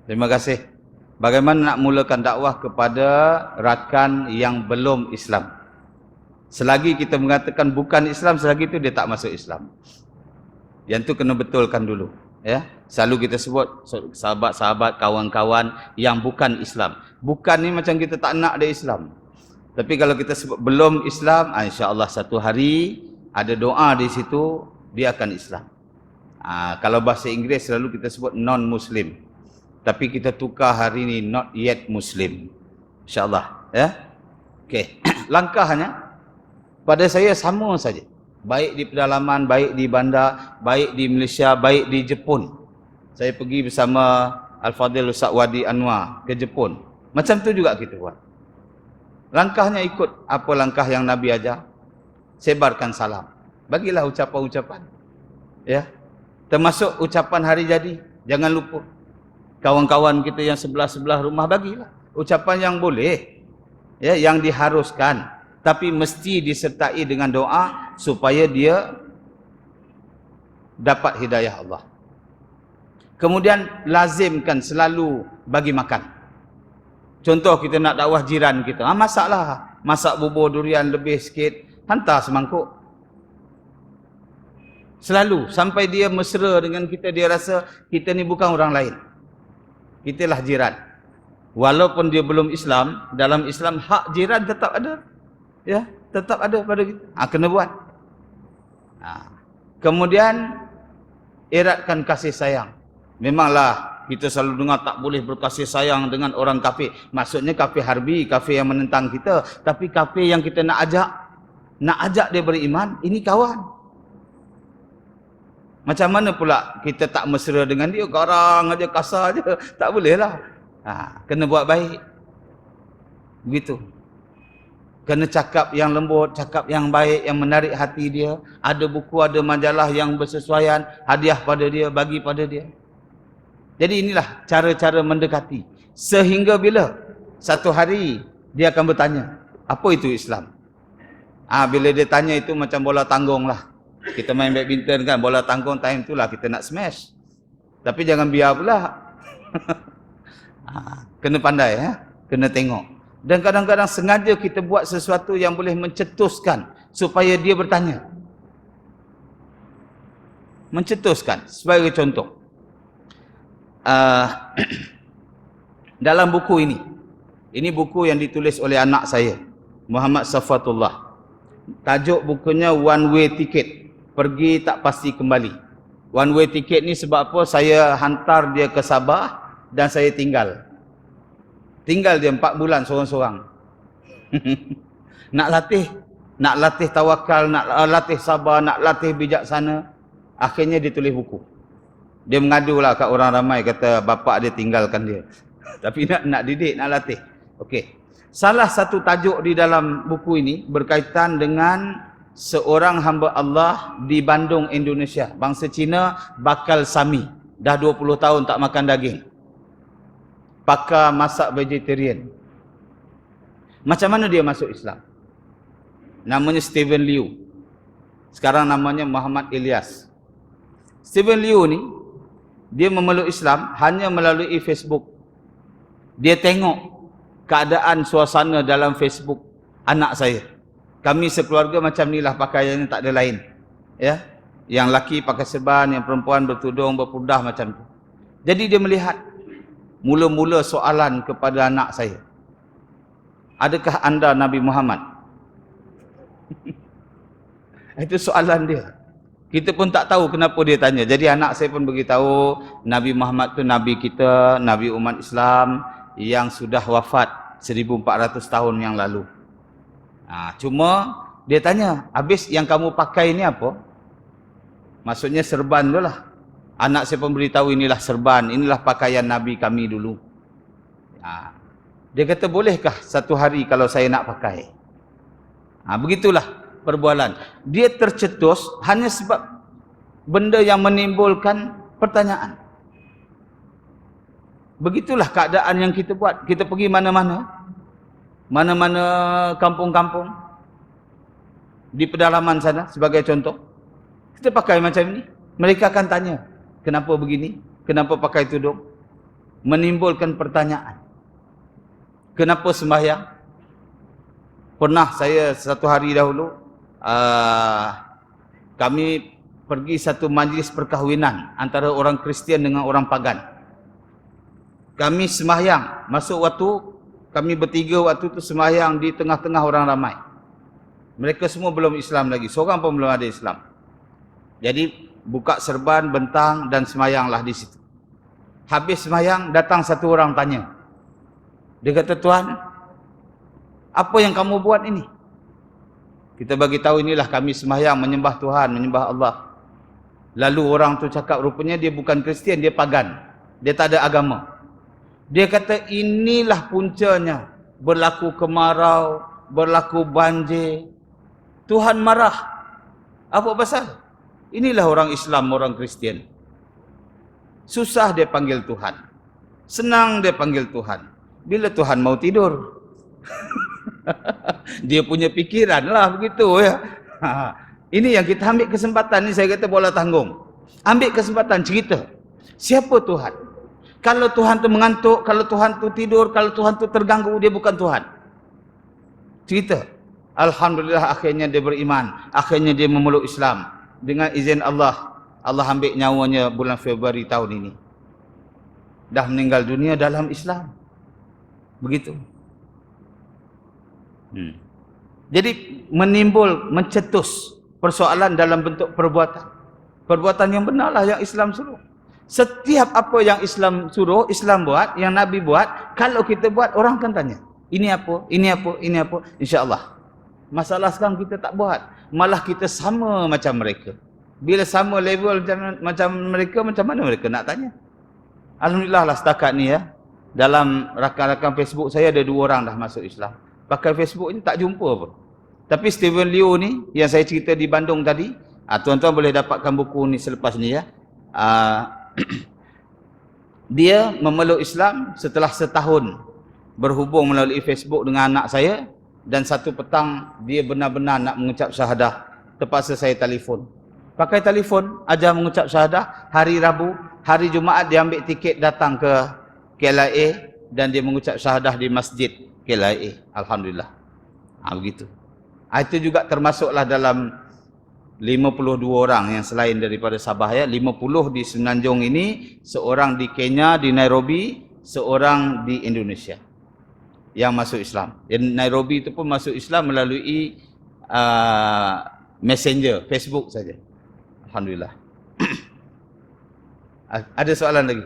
Terima kasih. Bagaimana nak mulakan dakwah kepada rakan yang belum Islam? Selagi kita mengatakan bukan Islam, selagi itu dia tak masuk Islam. Yang tu kena betulkan dulu. Ya, selalu kita sebut sahabat-sahabat, kawan-kawan yang bukan Islam. Bukan ni macam kita tak nak dia Islam. Tapi kalau kita sebut belum Islam, insya-Allah satu hari ada doa di situ dia akan Islam. Kalau bahasa Inggeris selalu kita sebut non-Muslim. Tapi kita tukar hari ni not yet Muslim. InsyaAllah. Ya? Okey. Langkahnya pada saya sama saja. Baik di pedalaman, baik di bandar, baik di Malaysia, baik di Jepun. Saya pergi bersama Al-Fadhil Ustaz Wadi Anwar ke Jepun. Macam tu juga kita buat. Langkahnya ikut apa langkah yang Nabi ajar. Sebarkan salam. Bagilah ucapan-ucapan. Ya. Termasuk ucapan hari jadi. Jangan lupa. Kawan-kawan kita yang sebelah-sebelah rumah bagilah. Ucapan yang boleh. Ya, yang diharuskan. Tapi mesti disertai dengan doa supaya dia dapat hidayah Allah. Kemudian lazimkan selalu bagi makan. Contoh kita nak dakwah jiran kita. Masaklah. Masak bubur durian lebih sikit. Hantar semangkuk. Selalu. Sampai dia mesra dengan kita. Dia rasa kita ni bukan orang lain. Kitalah jiran. Walaupun dia belum Islam. Dalam Islam hak jiran tetap ada. Ya, tetap ada pada kita. Kena buat. Kemudian eratkan kasih sayang. Memanglah kita selalu dengar tak boleh berkasih sayang dengan orang kafir. Maksudnya kafir harbi, kafir yang menentang kita. Tapi kafir yang kita nak ajak dia beriman, ini kawan. Macam mana pula kita tak mesra dengan dia, garang aja, kasar aja. Tak boleh lah. Kena buat baik. Begitu. Kena cakap yang lembut, cakap yang baik, yang menarik hati dia. Ada buku, ada majalah yang bersesuaian, hadiah pada dia, bagi pada dia. Jadi inilah cara-cara mendekati. Sehingga bila satu hari dia akan bertanya, apa itu Islam? Bila dia tanya itu macam bola tanggung lah. Kita main badminton kan, bola tanggung time tu lah kita nak smash. Tapi jangan biar pula. Kena pandai, kena tengok. Dan kadang-kadang sengaja kita buat sesuatu yang boleh mencetuskan supaya dia bertanya. Mencetuskan. Sebagai contoh. Dalam buku ini buku yang ditulis oleh anak saya, Muhammad Safatullah. Tajuk bukunya One Way Ticket. Pergi tak pasti kembali. One Way Ticket ni sebab apa? Saya hantar dia ke Sabah dan saya tinggal. Tinggal dia 4 bulan seorang-seorang. Nak latih tawakal, nak latih sabar, nak latih bijaksana. Akhirnya dia tulis buku. Dia mengadulah kat orang ramai, kata bapak dia tinggalkan dia. Tapi nak didik, nak latih. Okey. Salah satu tajuk di dalam buku ini berkaitan dengan seorang hamba Allah di Bandung, Indonesia. Bangsa Cina, Bakal Sami. Dah 20 tahun tak makan daging. Pakar masak vegetarian. Macam mana dia masuk Islam? Namanya Stephen Liu. Sekarang namanya Muhammad Ilyas. Stephen Liu ni, dia memeluk Islam hanya melalui Facebook. Dia tengok keadaan suasana dalam Facebook anak saya. Kami sekeluarga macam ni lah pakaiannya, tak ada lain. Ya, yang laki pakai serban, yang perempuan bertudung, berpurdah macam tu. Jadi dia melihat. Mula-mula soalan kepada anak saya. Adakah anda Nabi Muhammad? Itu soalan dia. Kita pun tak tahu kenapa dia tanya. Jadi anak saya pun beritahu, Nabi Muhammad tu Nabi kita, Nabi umat Islam yang sudah wafat 1400 tahun yang lalu. Cuma dia tanya, habis yang kamu pakai ni apa? Maksudnya serban tu lah. Anak saya pun beritahu, inilah serban, inilah pakaian Nabi kami dulu. Dia kata, bolehkah satu hari kalau saya nak pakai? Begitulah perbualan. Dia tercetus hanya sebab benda yang menimbulkan pertanyaan. Begitulah keadaan yang kita buat. Kita pergi mana-mana. Mana-mana kampung-kampung. Di pedalaman sana sebagai contoh. Kita pakai macam ni. Mereka akan tanya. Kenapa begini? Kenapa pakai tudung? menimbulkan pertanyaan. Kenapa sembahyang? Pernah saya satu hari dahulu, kami pergi satu majlis perkahwinan antara orang Kristian dengan orang pagan. Kami sembahyang, masuk waktu, kami bertiga waktu tu sembahyang di tengah-tengah orang ramai. Mereka semua belum Islam lagi, seorang pun belum ada Islam. Jadi buka serban, bentang dan sembahyanglah di situ. Habis sembahyang, datang satu orang tanya. Dia kata, "Tuan, apa yang kamu buat ini?" Kita bagi tahu, inilah kami sembahyang menyembah Tuhan, menyembah Allah. Lalu orang tu cakap, rupanya dia bukan Kristian, dia pagan. Dia tak ada agama. Dia kata, inilah puncanya. Berlaku kemarau, berlaku banjir. Tuhan marah. Apa pasal? Inilah orang Islam, orang Kristian. Susah dia panggil Tuhan. Senang dia panggil Tuhan. Bila Tuhan mau tidur. Dia punya pikiran lah begitu ya. Ini yang kita ambil kesempatan ni, saya kata bola tanggung. Ambil kesempatan cerita. Siapa Tuhan? Kalau Tuhan tu mengantuk, kalau Tuhan tu tidur, kalau Tuhan tu terganggu, dia bukan Tuhan. Cerita. Alhamdulillah akhirnya dia beriman. Akhirnya dia memeluk Islam. Dengan izin Allah, Allah ambil nyawanya bulan Februari tahun ini. Dah meninggal dunia dalam Islam. Begitu. Jadi menimbul, mencetus persoalan dalam bentuk perbuatan. Perbuatan yang benarlah yang Islam suruh. Setiap apa yang Islam suruh, Islam buat, yang Nabi buat, kalau kita buat, orang akan tanya. Ini apa? Ini apa? Ini apa? InsyaAllah. Masalah sekarang kita tak buat. Malah kita sama macam mereka. Bila sama level macam mereka, macam mana mereka nak tanya? Alhamdulillah lah setakat ni ya. Dalam rakan-rakan Facebook saya ada 2 orang dah masuk Islam. Pakai Facebook ni tak jumpa apa. Tapi Stephen Liu ni, yang saya cerita di Bandung tadi, tuan-tuan boleh dapatkan buku ni selepas ni ya. Dia memeluk Islam setelah setahun berhubung melalui Facebook dengan anak saya, dan satu petang dia benar-benar nak mengucap syahadah. Terpaksa saya telefon. Pakai telefon, ajar mengucap syahadah. Hari Rabu, hari Jumaat dia ambil tiket datang ke KLIA dan dia mengucap syahadah di masjid KLIA. Alhamdulillah. Begitu. Itu juga termasuklah dalam 52 orang yang selain daripada Sabah ya. 50 di Semenanjung ini, seorang di Kenya, di Nairobi, seorang di Indonesia yang masuk Islam. Dan Nairobi itu pun masuk Islam melalui Messenger, Facebook saja. Alhamdulillah. Ada soalan lagi?